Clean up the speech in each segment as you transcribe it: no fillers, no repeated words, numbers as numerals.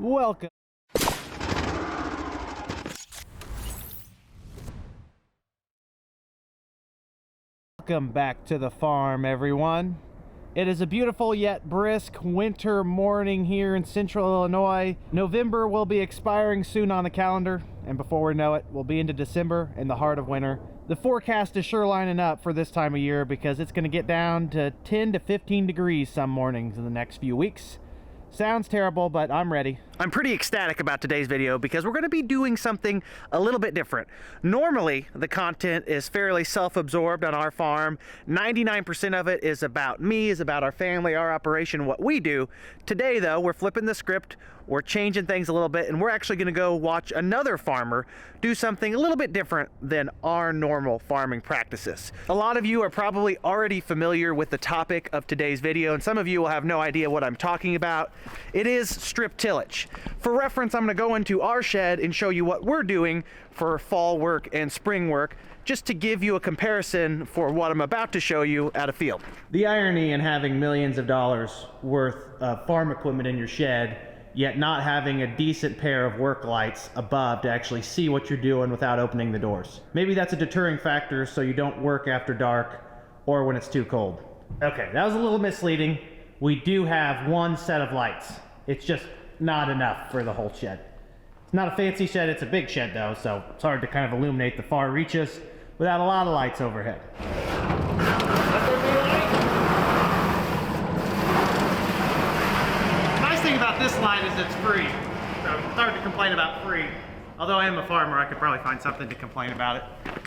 Welcome. Welcome back to the farm, everyone. It is a beautiful yet brisk winter morning here in central Illinois. November will be expiring soon on the calendar, and before we know it, we'll be into December in the heart of winter. The forecast is sure lining up for this time of year because it's going to get down to 10 to 15 degrees some mornings in the next few weeks. Sounds terrible, but I'm ready. I'm pretty ecstatic about today's video because we're going to be doing something a little bit different. Normally, the content is fairly self-absorbed on our farm. 99% of it is about me, is about our family, our operation, what we do. Today, though, we're flipping the script. We're changing things a little bit, and we're actually going to go watch another farmer do something a little bit different than our normal farming practices. A lot of you are probably already familiar with the topic of today's video, and some of you will have no idea what I'm talking about. It is strip tillage. For reference, I'm going to go into our shed and show you what we're doing for fall work and spring work, just to give you a comparison for what I'm about to show you at a field. The irony in having millions of dollars worth of farm equipment in your shed, yet not having a decent pair of work lights above to actually see what you're doing without opening the doors. Maybe that's a deterring factor so you don't work after dark or when it's too cold. Okay, that was a little misleading. We do have one set of lights. It's just not enough for the whole shed. It's not a fancy shed, it's a big shed though, so it's hard to kind of illuminate the far reaches without a lot of lights overhead. About this light is it's free, so it's hard to complain about free. Although I am a farmer, I could probably find something to complain about it.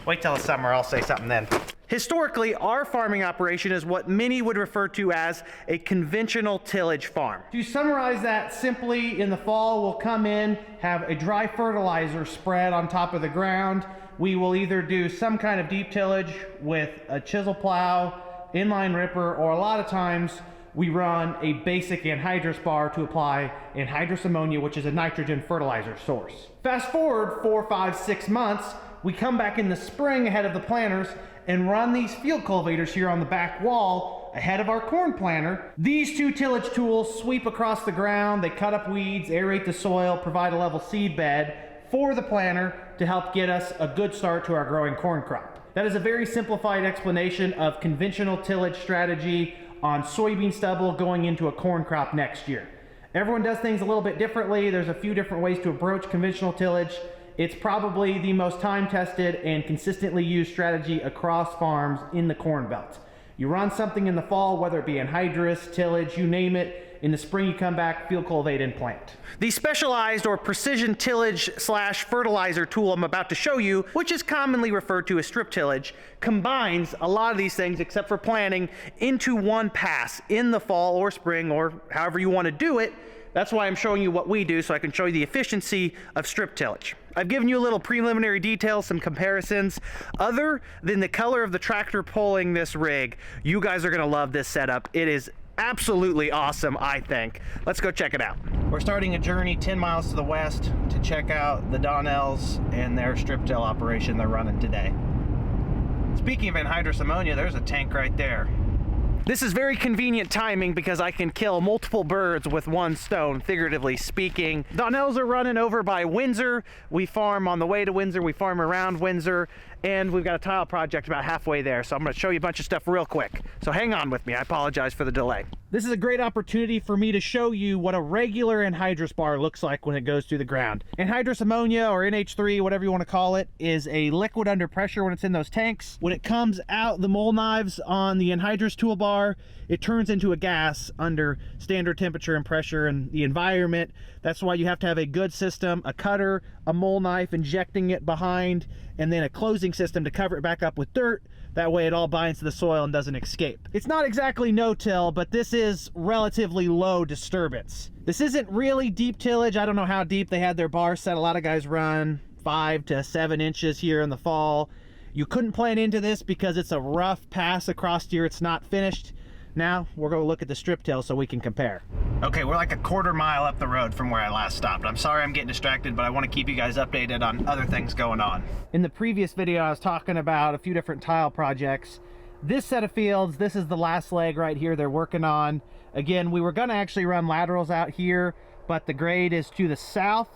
Wait till the summer, I'll say something then. Historically, our farming operation is what many would refer to as a conventional tillage farm. To summarize that simply, in the fall we'll come in, have a dry fertilizer spread on top of the ground. We will either do some kind of deep tillage with a chisel plow, inline ripper, or a lot of times we run a basic anhydrous bar to apply anhydrous ammonia, which is a nitrogen fertilizer source. Fast forward 4, 5, 6 months, we come back in the spring ahead of the planters and run these field cultivators here on the back wall ahead of our corn planter. These two tillage tools sweep across the ground, they cut up weeds, aerate the soil, provide a level seed bed for the planter to help get us a good start to our growing corn crop. That is a very simplified explanation of conventional tillage strategy on soybean stubble going into a corn crop next year. Everyone does things a little bit differently. There's a few different ways to approach conventional tillage. It's probably the most time-tested and consistently used strategy across farms in the Corn Belt. You run something in the fall, whether it be anhydrous, tillage, you name it. In the spring, you come back, field cultivate, and plant. The specialized or precision tillage / fertilizer tool I'm about to show you, which is commonly referred to as strip tillage, combines a lot of these things, except for planting, into one pass in the fall or spring, or however you want to do it. That's why I'm showing you what we do, so I can show you the efficiency of strip tillage. I've given you a little preliminary details, some comparisons. Other than the color of the tractor pulling this rig, you guys are gonna love this setup. It is absolutely awesome, I think. Let's go check it out. We're starting a journey 10 miles to the west to check out the Donnells and their strip till operation they're running today. Speaking of anhydrous ammonia, there's a tank right there. This is very convenient timing because I can kill multiple birds with one stone, figuratively speaking. Donnells are running over by Windsor. We farm on the way to Windsor, we farm around Windsor, and we've got a tile project about halfway there, so I'm going to show you a bunch of stuff real quick. So hang on with me, I apologize for the delay. This is a great opportunity for me to show you what a regular anhydrous bar looks like when it goes through the ground. Anhydrous ammonia, or NH3, whatever you want to call it, is a liquid under pressure when it's in those tanks. When it comes out the mole knives on the anhydrous toolbar, it turns into a gas under standard temperature and pressure in the environment. That's why you have to have a good system, a cutter, a mole knife injecting it behind, and then a closing system to cover it back up with dirt. That way it all binds to the soil and doesn't escape. It's not exactly no-till, but this is relatively low disturbance. This isn't really deep tillage. I don't know how deep they had their bar set. A lot of guys run 5 to 7 inches here in the fall. You couldn't plant into this because it's a rough pass across here. It's not finished. Now we're going to look at the strip till so we can compare. Okay, we're like a quarter mile up the road from where I last stopped. I'm sorry I'm getting distracted, but I want to keep you guys updated on other things going on. In the previous video, I was talking about a few different tile projects. This set of fields, this is the last leg right here they're working on. Again, we were going to actually run laterals out here, but the grade is to the south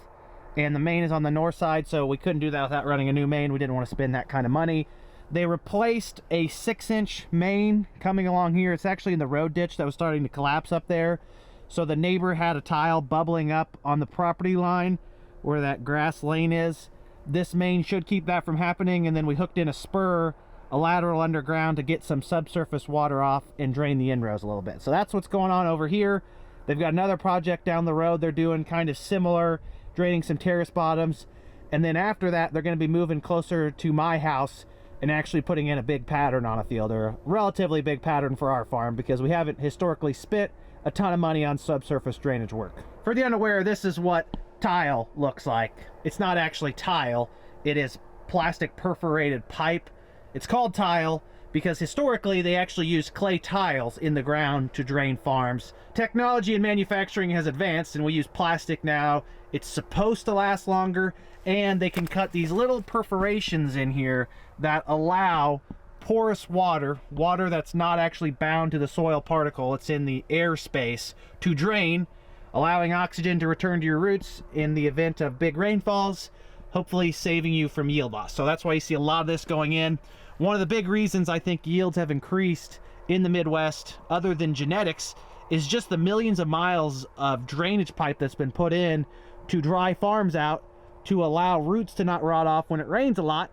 and the main is on the north side, so we couldn't do that without running a new main. We didn't want to spend that kind of money. They replaced a 6-inch main coming along here. It's actually in the road ditch that was starting to collapse up there. So the neighbor had a tile bubbling up on the property line where that grass lane is. This main should keep that from happening, and then we hooked in a spur, a lateral underground, to get some subsurface water off and drain the inrows a little bit. So that's what's going on over here. They've got another project down the road they're doing kind of similar, draining some terrace bottoms, and then after that they're going to be moving closer to my house and actually putting in a big pattern on a field, or a relatively big pattern for our farm, because we haven't historically spent a ton of money on subsurface drainage work. For the unaware, this is what tile looks like. It's not actually tile, it is plastic perforated pipe. It's called tile because historically they actually used clay tiles in the ground to drain farms. Technology and manufacturing has advanced and we use plastic now. It's supposed to last longer, and they can cut these little perforations in here that allow porous water that's not actually bound to the soil particle, it's in the air space, to drain, allowing oxygen to return to your roots in the event of big rainfalls, hopefully saving you from yield loss. So that's why you see a lot of this going in. One of the big reasons I think yields have increased in the Midwest, other than genetics, is just the millions of miles of drainage pipe that's been put in to dry farms out to allow roots to not rot off when it rains a lot,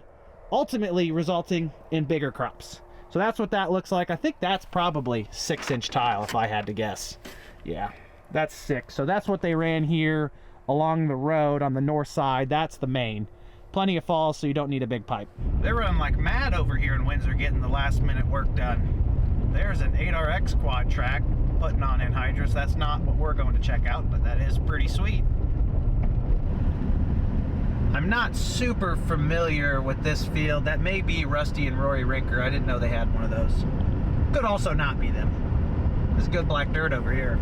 ultimately resulting in bigger crops. So that's what that looks like. I think that's probably 6-inch tile if I had to guess. Yeah, that's 6. So that's what they ran here along the road on the north side. That's the main. Plenty of falls, so you don't need a big pipe. They're running like mad over here in Windsor getting the last minute work done. There's an 8RX quad track putting on Anhydrous. That's not what we're going to check out, but that is pretty sweet. I'm not super familiar with this field. That may be Rusty and Rory Rinker. I didn't know they had one of those. Could also not be them. There's good black dirt over here.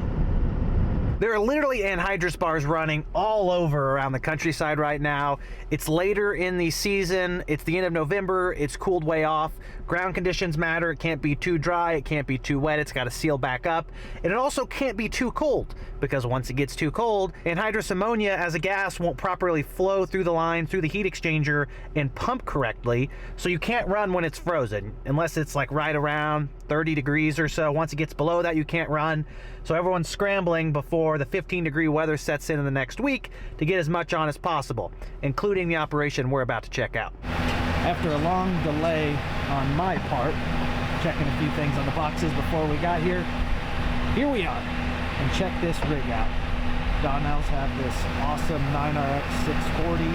There are literally anhydrous bars running all over around the countryside right now. It's later in the season. It's the end of November. It's cooled way off. Ground conditions matter. It can't be too dry. It can't be too wet. It's got to seal back up. And it also can't be too cold, because once it gets too cold, anhydrous ammonia as a gas won't properly flow through the line, through the heat exchanger, and pump correctly. So you can't run when it's frozen, unless it's like right around 30 degrees or so. Once it gets below that, you can't run. So everyone's scrambling before the 15-degree weather sets in the next week to get as much on as possible, including the operation we're about to check out. After a long delay on my part, checking a few things on the boxes before we got here, here we are. And check this rig out. Donnells have this awesome 9RX640,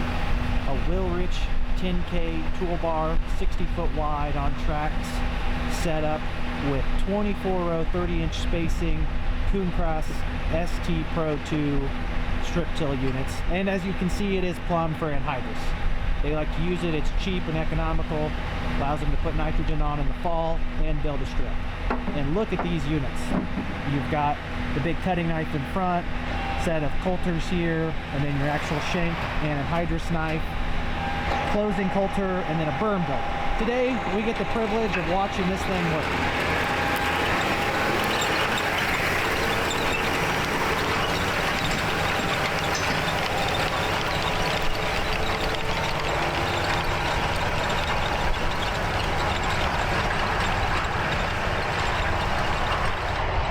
a Willrich 10K toolbar, 60-foot wide on tracks, set up with 24-row 30-inch spacing, Coon-Cross ST Pro 2 strip till units. And as you can see, it is plumbed for anhydrous. They like to use it. It's cheap and economical, allows them to put nitrogen on in the fall and build a strip. And look at these units. You've got the big cutting knife in front, set of coulters here, and then your actual shank and anhydrous knife, closing coulter, and then a berm builder. Today, we get the privilege of watching this thing work.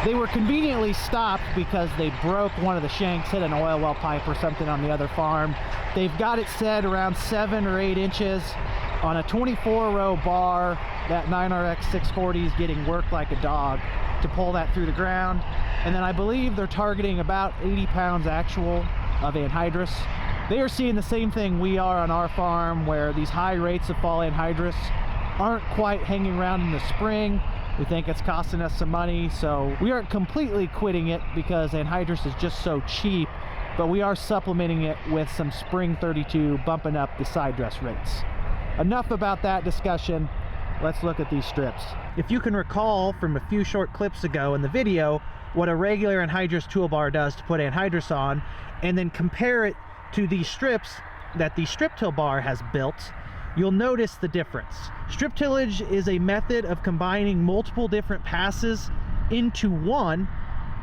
They were conveniently stopped because they broke one of the shanks, hit an oil well pipe or something on the other farm. They've got it set around 7 or 8 inches on a 24-row bar. That 9RX640 is getting worked like a dog to pull that through the ground. And then I believe they're targeting about 80 pounds actual of anhydrous. They are seeing the same thing we are on our farm, where these high rates of fall anhydrous aren't quite hanging around in the spring. We think it's costing us some money, so we aren't completely quitting it because anhydrous is just so cheap, but we are supplementing it with some spring 32, bumping up the side dress rates. Enough about that discussion. Let's look at these strips. If you can recall from a few short clips ago in the video what a regular anhydrous toolbar does to put anhydrous on, and then compare it to these strips that the strip till bar has built, you'll notice the difference. Strip tillage is a method of combining multiple different passes into one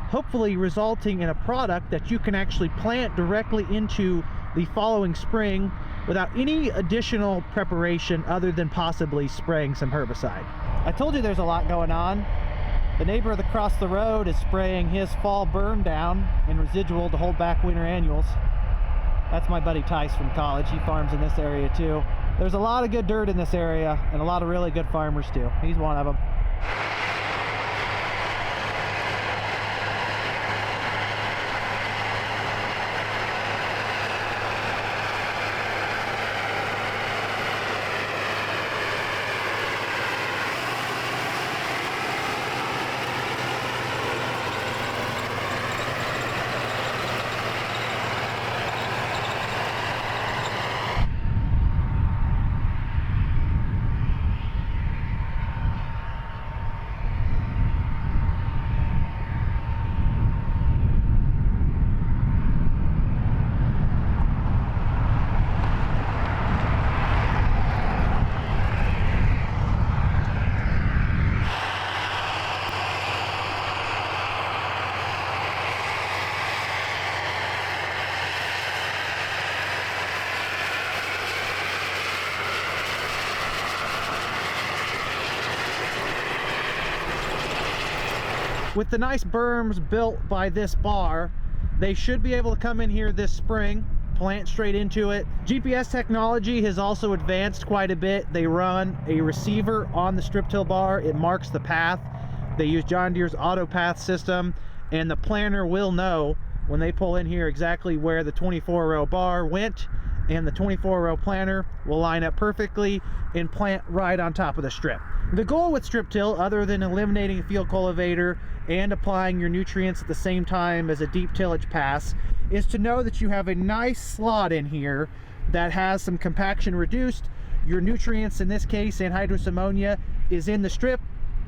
hopefully resulting in a product that you can actually plant directly into the following spring without any additional preparation other than possibly spraying some herbicide. I told you there's a lot going on. The neighbor across the road is spraying his fall burn down and residual to hold back winter annuals. That's my buddy Tice from college. He farms in this area too. There's a lot of good dirt in this area and a lot of really good farmers too. He's one of them. With the nice berms built by this bar, they should be able to come in here this spring, plant straight into it. GPS technology has also advanced quite a bit. They run a receiver on the strip till bar. It marks the path. They use John Deere's auto path system, and the planter will know when they pull in here exactly where the 24-row bar went, and the 24-row planter will line up perfectly and plant right on top of the strip. The goal with strip till, other than eliminating a field cultivator and applying your nutrients at the same time as a deep tillage pass, is to know that you have a nice slot in here that has some compaction reduced. Your nutrients, in this case anhydrous ammonia, is in the strip.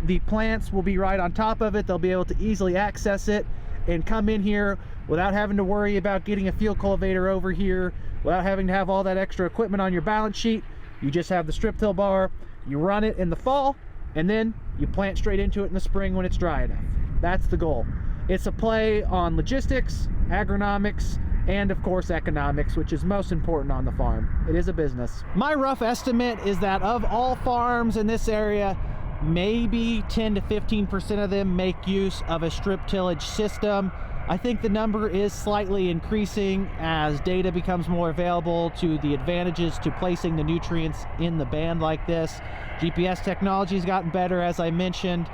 The plants will be right on top of it. They'll be able to easily access it and come in here without having to worry about getting a field cultivator over here, without having to have all that extra equipment on your balance sheet. You just have the strip till bar, you run it in the fall, and then you plant straight into it in the spring when it's dry enough. That's the goal. It's a play on logistics, agronomics, and of course economics, which is most important on the farm. It is a business. My rough estimate is that of all farms in this area, maybe 10 to 15% of them make use of a strip tillage system. I think the number is slightly increasing as data becomes more available to the advantages to placing the nutrients in the band like this. GPS technology has gotten better, as I mentioned,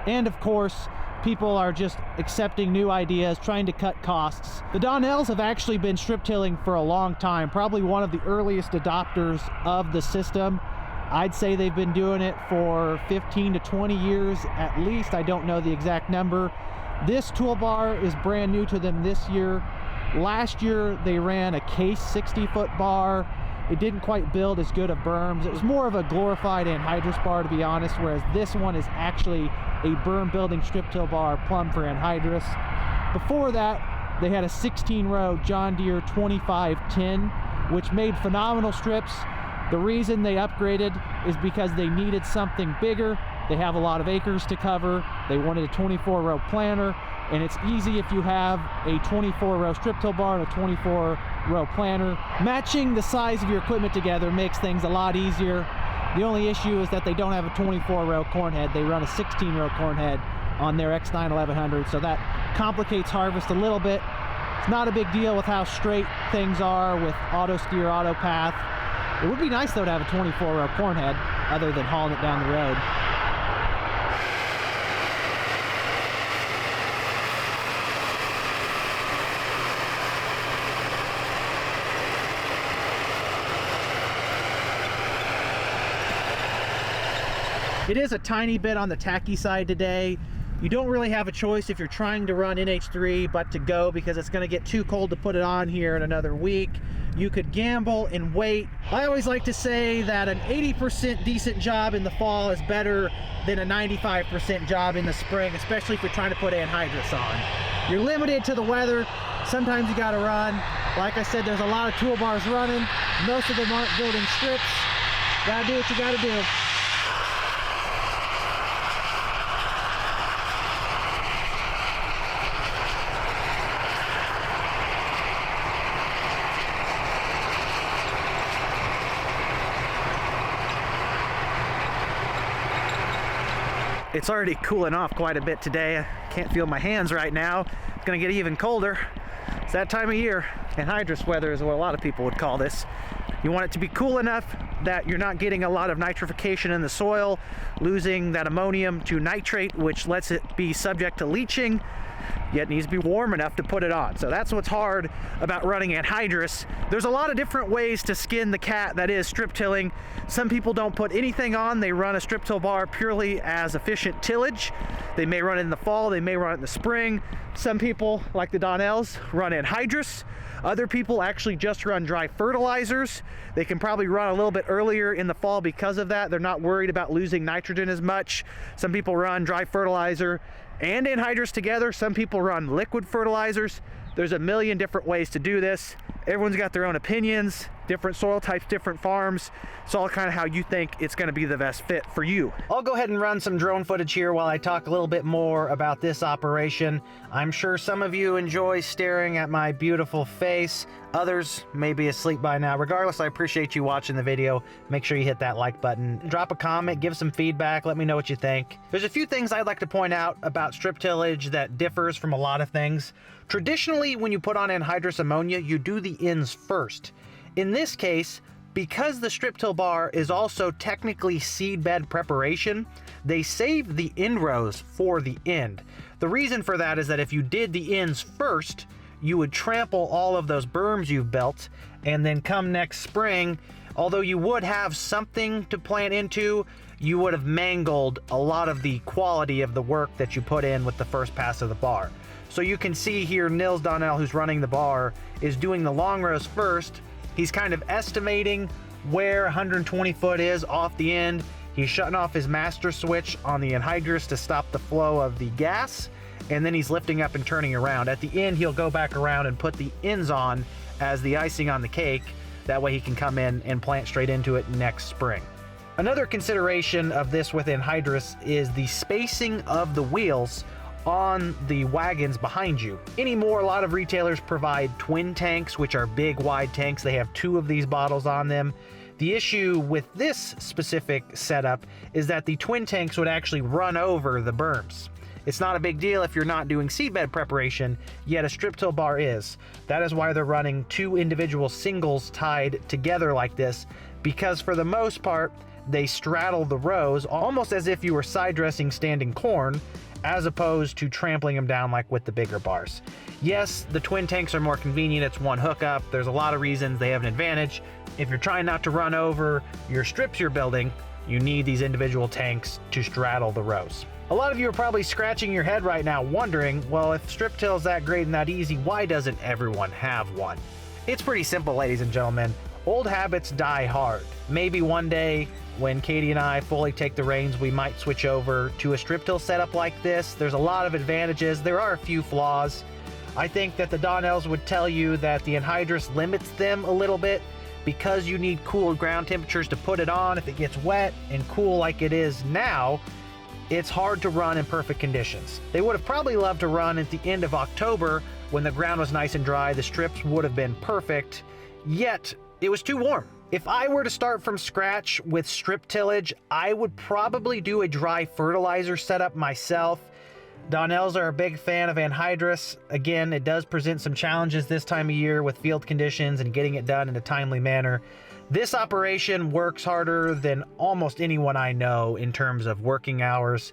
and of course people are just accepting new ideas, trying to cut costs. The Donnells have actually been strip tilling for a long time, probably one of the earliest adopters of the system. I'd say they've been doing it for 15 to 20 years at least. I don't know the exact number. This toolbar is brand new to them this year. Last year they ran a Case 60-foot bar. It didn't quite build as good of berms. It was more of a glorified anhydrous bar, to be honest, whereas this one is actually a berm building strip till bar plumbed for anhydrous. Before that, they had a 16-row John Deere 2510, which made phenomenal strips. The reason they upgraded is because they needed something bigger. They have a lot of acres to cover. They wanted a 24-row planter, and it's easy if you have a 24-row strip till bar and a 24-row planter. Matching the size of your equipment together makes things a lot easier. The only issue is that they don't have a 24-row corn head. They run a 16-row corn head on their X9 1100, so that complicates harvest a little bit. It's not a big deal with how straight things are with auto steer, auto path. It would be nice though to have a 24-row corn head other than hauling it down the road. It is a tiny bit on the tacky side today. You don't really have a choice if you're trying to run NH3 but to go, because it's going to get too cold to put it on here in another week. You could gamble and wait. I always like to say that an 80% decent job in the fall is better than a 95% job in the spring, especially if you're trying to put anhydrous on. You're limited to the weather. Sometimes you got to run. Like I said, there's a lot of toolbars running. Most of them aren't building strips. Gotta do what you gotta do. It's already cooling off quite a bit today. I can't feel my hands right now. It's gonna get even colder. It's that time of year. Anhydrous weather is what a lot of people would call this. You want it to be cool enough that you're not getting a lot of nitrification in the soil, losing that ammonium to nitrate, which lets it be subject to leaching, yet it needs to be warm enough to put it on. So that's what's hard about running anhydrous. There's a lot of different ways to skin the cat that is strip tilling. Some people don't put anything on. They run a strip till bar purely as efficient tillage. They may run it in the fall, they may run it in the spring. Some people, like the Donnells, run anhydrous. Other people actually just run dry fertilizers. They can probably run a little bit earlier in the fall because of that. They're not worried about losing nitrogen as much. Some people run dry fertilizer and anhydrous together. Some people run liquid fertilizers. There's a million different ways to do this. Everyone's got their own opinions, different soil types, different farms. It's all kind of how you think it's going to be the best fit for you. I'll go ahead and run some drone footage here while I talk a little bit more about this operation. I'm sure some of you enjoy staring at my beautiful face. Others may be asleep by now. Regardless, I appreciate you watching the video. Make sure you hit that like button. Drop a comment, give some feedback, let me know what you think. There's a few things I'd like to point out about strip tillage that differs from a lot of things. Traditionally, when you put on anhydrous ammonia, you do the ends first. In this case, because the strip till bar is also technically seed bed preparation, they saved the end rows for the end. The reason for that is that if you did the ends first, you would trample all of those berms you've built, and then come next spring, although you would have something to plant into, you would have mangled a lot of the quality of the work that you put in with the first pass of the bar. So you can see here Nils Donnell, who's running the bar, is doing the long rows first. He's kind of estimating where 120 foot is off the end. He's shutting off his master switch on the anhydrous to stop the flow of the gas, and then he's lifting up and turning around. At the end, he'll go back around and put the ends on as the icing on the cake. That way he can come in and plant straight into it next spring. Another consideration of this with anhydrous is the spacing of the wheels on the wagons behind you. Anymore, a lot of retailers provide twin tanks, which are big wide tanks. They have 2 of these bottles on them. The issue with this specific setup is that the twin tanks would actually run over the berms. It's not a big deal if you're not doing seedbed preparation, yet a strip till bar is. That is why they're running 2 individual singles tied together like this, because for the most part, they straddle the rows almost as if you were side dressing standing corn, as opposed to trampling them down like with the bigger bars. Yes, the twin tanks are more convenient. It's one hookup. There's a lot of reasons they have an advantage. If you're trying not to run over your strips you're building, you need these individual tanks to straddle the rows. A lot of you are probably scratching your head right now wondering, well, if strip till is that great and that easy, why doesn't everyone have one? It's pretty simple, ladies and gentlemen. Old habits die hard. Maybe one day when Katie and I fully take the reins, we might switch over to a strip till setup like this. There's a lot of advantages. There are a few flaws. I think that the Donnells would tell you that the anhydrous limits them a little bit because you need cool ground temperatures to put it on. If it gets wet and cool like it is now, it's hard to run in perfect conditions. They would have probably loved to run at the end of October when the ground was nice and dry. The strips would have been perfect, yet it was too warm. If I were to start from scratch with strip tillage, I would probably do a dry fertilizer setup myself. Donnells are a big fan of anhydrous. Again, it does present some challenges this time of year with field conditions and getting it done in a timely manner. This operation works harder than almost anyone I know in terms of working hours.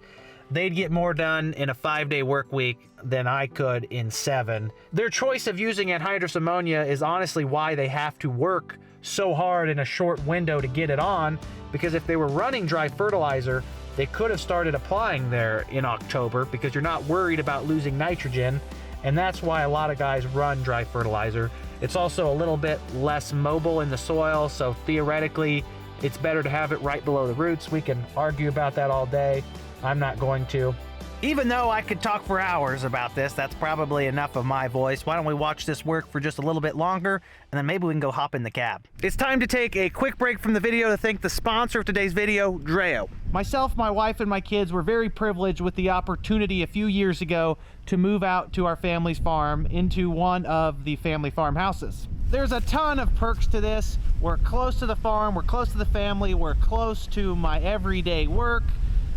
They'd get more done in a 5-day work week than I could in 7. Their choice of using anhydrous ammonia is honestly why they have to work so hard in a short window to get it on, because if they were running dry fertilizer, they could have started applying there in October because you're not worried about losing nitrogen, and that's why a lot of guys run dry fertilizer. It's also a little bit less mobile in the soil, so theoretically it's better to have it right below the roots. We can argue about that all day. I'm not going to. Even though I could talk for hours about this, that's probably enough of my voice. Why don't we watch this work for just a little bit longer, and then maybe we can go hop in the cab. It's time to take a quick break from the video to thank the sponsor of today's video, DREO. Myself, my wife, and my kids were very privileged with the opportunity a few years ago to move out to our family's farm into one of the family farmhouses. There's a ton of perks to this. We're close to the farm, we're close to the family, we're close to my everyday work.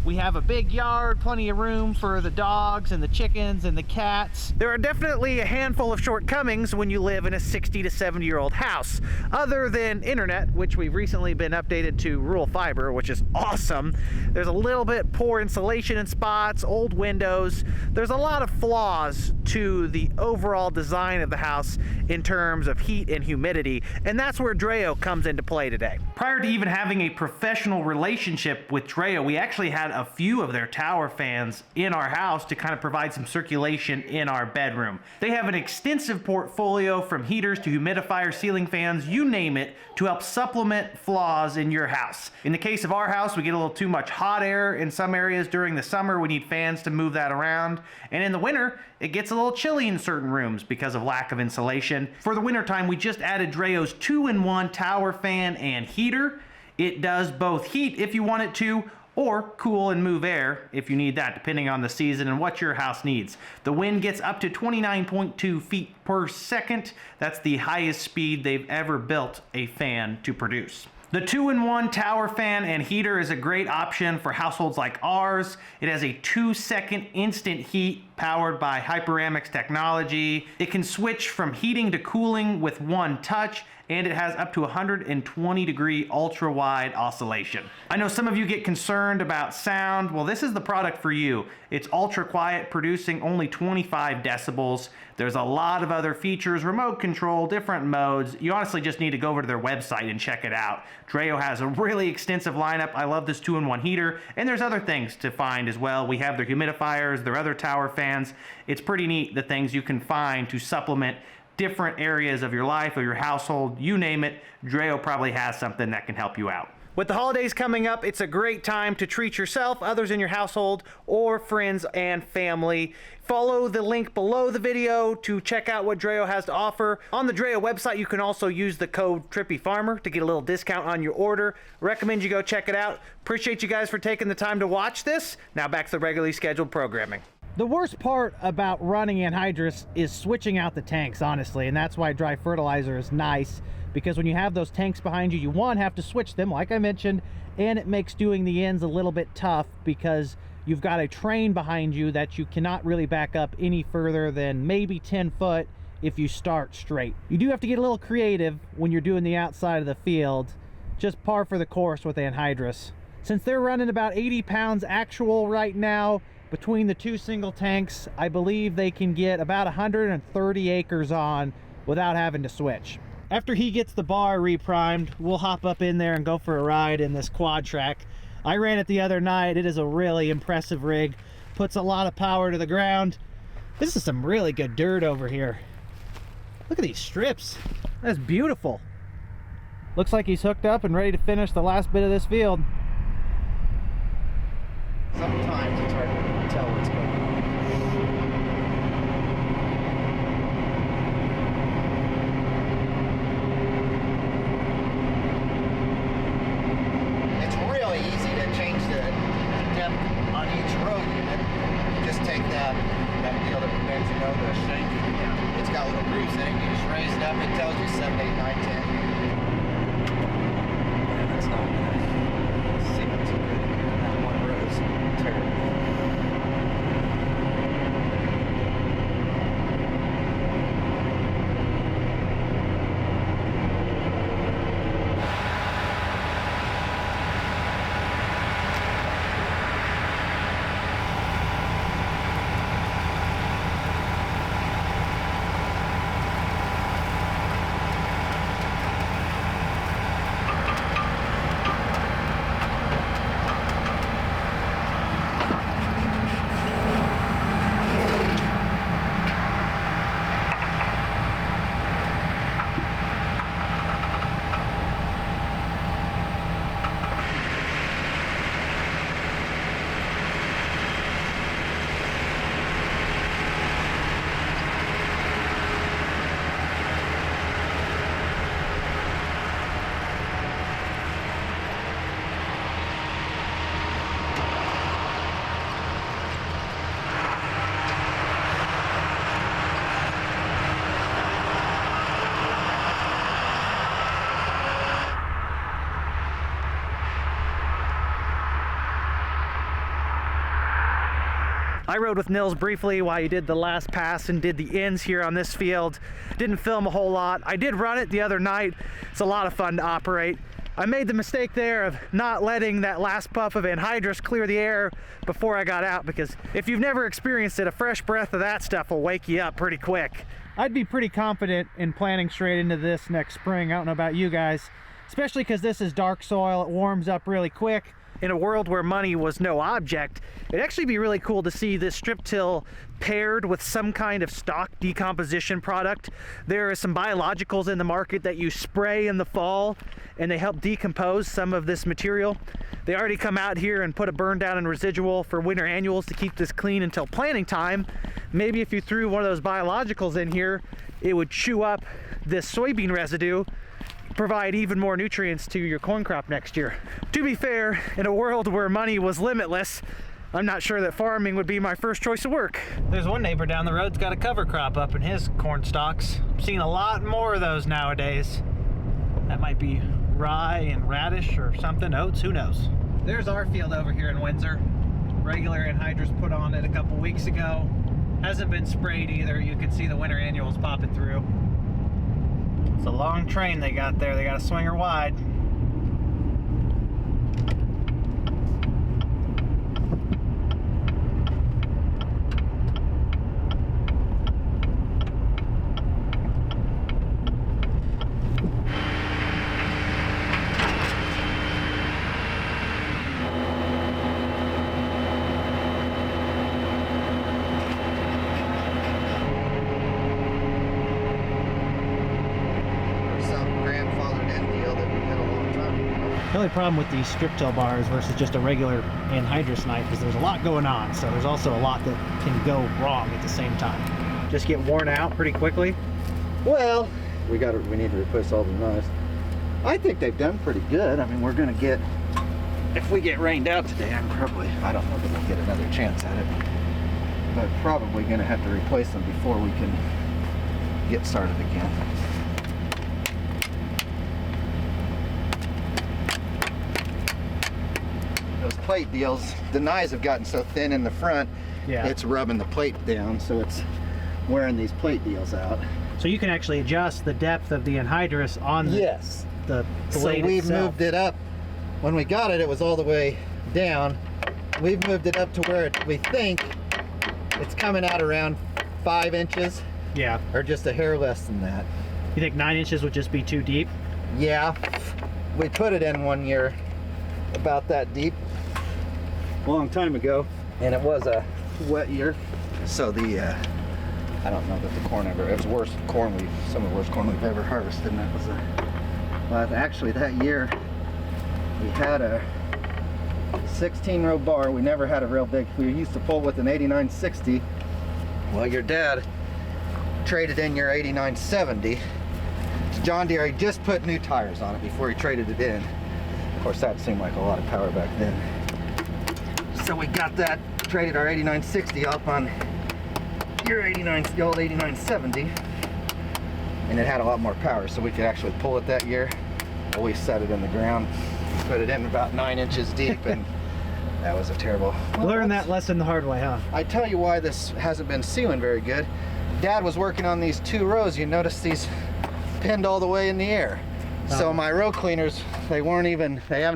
We have a big yard, plenty of room for the dogs and the chickens and the cats. There are definitely a handful of shortcomings when you live in a 60 to 70-year-old house, other than internet, which we've recently been updated to rural fiber, which is awesome. There's a little bit poor insulation in spots, old windows. There's a lot of flaws to the overall design of the house in terms of heat and humidity, and that's where DREO comes into play today. Prior to even having a professional relationship with DREO, we actually had a few of their tower fans in our house to kind of provide some circulation in our bedroom. They have an extensive portfolio from heaters to humidifiers, ceiling fans, you name it, to help supplement flaws in your house. In the case of our house, we get a little too much hot air in some areas during the summer. We need fans to move that around. And in the winter, it gets a little chilly in certain rooms because of lack of insulation. For the wintertime, we just added DREO's 2-in-1 tower fan and heater. It does both heat if you want it to, or cool and move air if you need that, depending on the season and what your house needs. The wind gets up to 29.2 feet per second. That's the highest speed they've ever built a fan to produce. The 2-in-1 tower fan and heater is a great option for households like ours. It has a 2-second instant heat powered by Hyperamics technology. It can switch from heating to cooling with one touch, and it has up to 120 degree ultra wide oscillation. I know some of you get concerned about sound. Well, this is the product for you. It's ultra quiet, producing only 25 decibels. There's a lot of other features, remote control, different modes. You honestly just need to go over to their website and check it out. DREO has a really extensive lineup. I love this 2-in-1 heater, and there's other things to find as well. We have their humidifiers, their other tower fans. It's pretty neat, the things you can find to supplement different areas of your life or your household, you name it. DREO probably has something that can help you out. With the holidays coming up, it's a great time to treat yourself, others in your household, or friends and family. Follow the link below the video to check out what DREO has to offer. On the DREO website, you can also use the code aTrippyFarmer to get a little discount on your order. Recommend you go check it out. Appreciate you guys for taking the time to watch this. Now back to the regularly scheduled programming. The worst part about running Anhydrous is switching out the tanks, honestly, and that's why dry fertilizer is nice, because when you have those tanks behind you, you have to switch them, like I mentioned, and it makes doing the ends a little bit tough because you've got a train behind you that you cannot really back up any further than maybe 10 foot if you start straight. You do have to get a little creative when you're doing the outside of the field, just par for the course with Anhydrous. Since they're running about 80 pounds actual right now, between the two single tanks, I believe they can get about 130 acres on without having to switch. After he gets the bar reprimed, we'll hop up in there and go for a ride in this quad track. I ran it the other night. It is a really impressive rig. Puts a lot of power to the ground. This is some really good dirt over here. Look at these strips. That's beautiful. Looks like he's hooked up and ready to finish the last bit of this field. Sometimes it's hard to tell what's going on. It's really easy to change the depth on each row unit. You just take that deal that bends, you know, the shank. Yeah. It's got little grooves in it. You just raise it up. It tells you 7, 8, 9, 10. Yeah, that's not good. See, that's good. That one row is terrible. I rode with Nils briefly while he did the last pass and did the ends here on this field. Didn't film a whole lot. I did run it the other night. It's a lot of fun to operate. I made the mistake there of not letting that last puff of anhydrous clear the air before I got out, because if you've never experienced it, a fresh breath of that stuff will wake you up pretty quick. I'd be pretty confident in planting straight into this next spring. I don't know about you guys, especially because this is dark soil. It warms up really quick. In a world where money was no object, it'd actually be really cool to see this strip till paired with some kind of stock decomposition product. There are some biologicals in the market that you spray in the fall and they help decompose some of this material. They already come out here and put a burn down and residual for winter annuals to keep this clean until planting time. Maybe if you threw one of those biologicals in here, it would chew up this soybean residue, provide even more nutrients to your corn crop next year. To be fair, in a world where money was limitless, I'm not sure that farming would be my first choice of work. There's one neighbor down the road's got a cover crop up in his corn stalks. I'm seeing a lot more of those nowadays. That might be rye and radish or something, oats, who knows. There's our field over here in Windsor. Regular anhydrous put on it a couple weeks ago. Hasn't been sprayed either. You can see the winter annuals popping through. It's a long train they got there. They got a swinger wide. The only problem with these strip till bars versus just a regular anhydrous knife is there's a lot going on, so there's also a lot that can go wrong at the same time. Just get worn out pretty quickly. Well, we need to replace all the knives. I think they've done pretty good. I mean, we're gonna get, if we get rained out today, I don't know that we'll get another chance at it, but probably gonna have to replace them before we can get started again. Those plate deals, the knives have gotten so thin in the front, it's rubbing the plate down, so it's wearing these plate deals out. So you can actually adjust the depth of the anhydrous on the blade So we've itself. moved it up. When we got it, it was all the way down. We've moved it up to where we think it's coming out around 5 inches. Yeah. Or just a hair less than that. You think 9 inches would just be too deep? Yeah. We put it in one year about that deep, a long time ago, and it was a wet year. So I don't know that the corn ever, it was worse corn some of the worst corn we've ever harvested, and that was well, actually that year we had a 16-row bar. We never had a real big, we used to pull with an 8960. Well, your dad traded in your 8970 to John Deere. He just put new tires on it before he traded it in. Of course, that seemed like a lot of power back then. So we got that, traded our 8960 up on your the old 8970, and it had a lot more power, so we could actually pull it that year. Well, we set it in the ground, put it in about 9 inches deep, and that was a terrible. Learn that lesson the hard way, huh? I tell you why this hasn't been sealing very good. Dad was working on these 2 rows. You notice these pinned all the way in the air. So my row cleaners, they haven't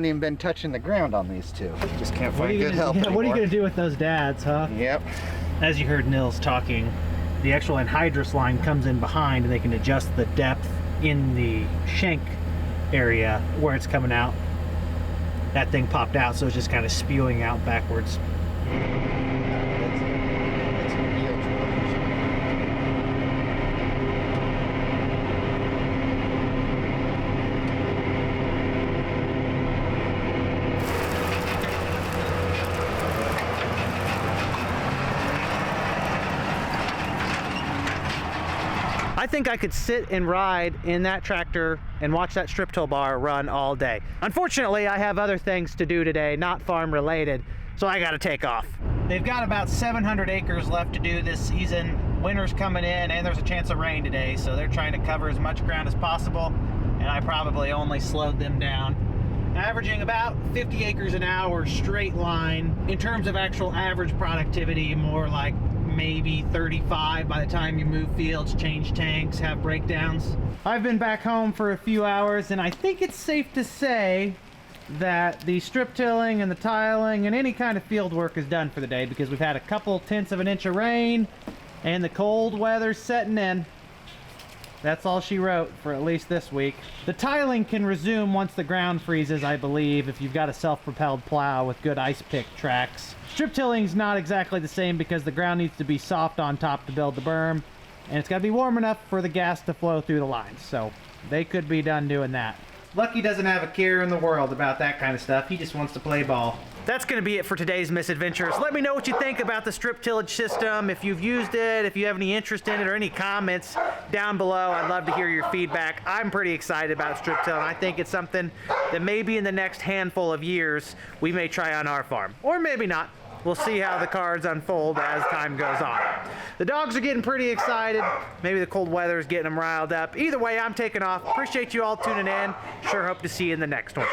even been touching the ground on these 2. Just can't find good help anymore. What are you gonna do with those dads, huh? Yep. As you heard Nils talking, the actual anhydrous line comes in behind, and they can adjust the depth in the shank area where it's coming out. That thing popped out, so it's just kind of spewing out backwards. I think I could sit and ride in that tractor and watch that strip till bar run all day. Unfortunately, I have other things to do today, not farm related, so I gotta take off. They've got about 700 acres left to do this season. Winter's coming in and there's a chance of rain today, so they're trying to cover as much ground as possible, and I probably only slowed them down averaging about 50 acres an hour straight line. In terms of actual average productivity, more like maybe 35 by the time you move fields, change tanks, have breakdowns. I've been back home for a few hours, and I think it's safe to say that the strip tilling and the tiling and any kind of field work is done for the day, because we've had a couple tenths of an inch of rain and the cold weather's setting in. That's all she wrote for at least this week. The tiling can resume once the ground freezes, I believe, if you've got a self-propelled plow with good ice pick tracks. Strip tilling's not exactly the same because the ground needs to be soft on top to build the berm, and it's got to be warm enough for the gas to flow through the lines, so they could be done doing that. Lucky doesn't have a care in the world about that kind of stuff. He just wants to play ball. That's going to be it for today's misadventures. Let me know what you think about the strip tillage system, if you've used it, if you have any interest in it, or any comments down below. I'd love to hear your feedback. I'm pretty excited about strip tilling. I think it's something that maybe in the next handful of years we may try on our farm, or maybe not. We'll see how the cards unfold as time goes on. The dogs are getting pretty excited. Maybe the cold weather is getting them riled up. Either way, I'm taking off. Appreciate you all tuning in. Sure hope to see you in the next one.